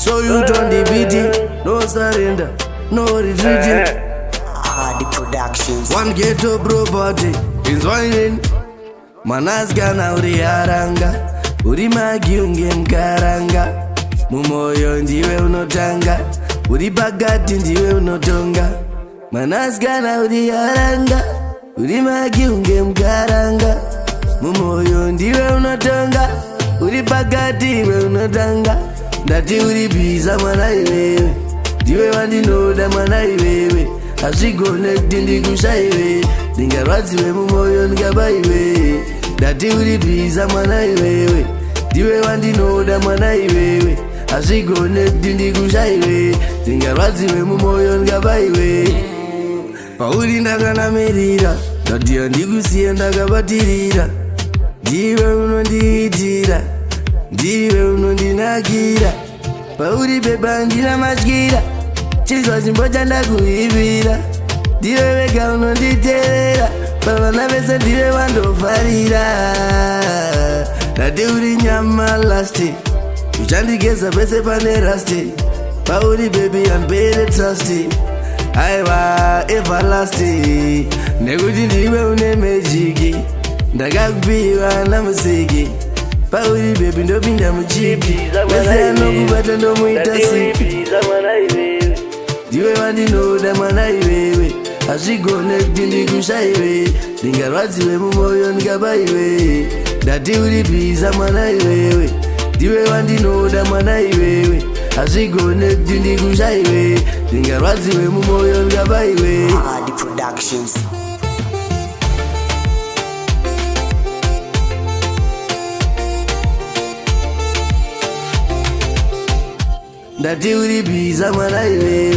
So you don't defeat it, no surrender, no retreating. The Productions. One ghetto property is whining. Manasgana uri haranga, uri magi unge mkaranga. Mumoyo ndiwe unotanga, uri pakati ndiwe unotonga. Manasgana uri haranga, uri magi unge mkaranga. Mumoyo ndiwe unotonga, uri pakati ndiwe unotanga. Ndati uri biza mwana iwewe, ndiwe wandinoda mwana iwewe. Hazvigonekti ndikushayiwe, ndingarwadziwe mumoyo ndingabaiwe. Ndati uri biza mwana iwewe, ndiwe wandinoda mwana iwewe. Hazvigonekti ndikushayiwe, ndingarwadziwe mumoyo ndingabaiwe. Pauri ndakanamirira, ndati handikusiye ndakabatirira. Ndiwe unondiitira, ndiwe unondinakira. Pauri beba ndina matyira, chizwa chimbo chandakuivira. Ndiwe wega unonditeerera, pavana vese ndiwe wandofarira. Ndati uri nyama lasti, uchandigeza pese pane rasti. Pauri baby unpaid trust, aiwa everlasting. Nekuti ndiwe une magic, ndakakupiwa namusiki. Pauri baby ndopinda muchipi, wese anokubata ndomuita sipi. Ndiwe wandinoda mwana iwewe, hazvigonekti ndikushayiwe. Ndingarwadziwe mumoyo ndingabaiwe. Ndati uri biza mwana iwewe, ndiwe wandinoda mwana iwewe. Hazvigonekti ndikushayiwe, ndingarwadziwe mumoyo ndingabaiwe. The Productions. Ndati uri biza mwana iwewe,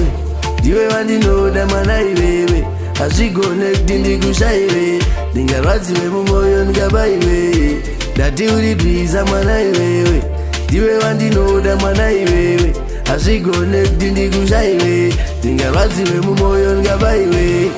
ndiwe wandinoda mwana iwewe. Hazvigonekti ndikushayiwe, ndingarwadziwe mumoyo ndingabaiwe. Ndati uri biza mwana iwewe, ndiwe wandinoda mwana iwewe. Hazvigonekti ndikushayiwe, ndingarwadziwe mumoyo ndingabaiwe.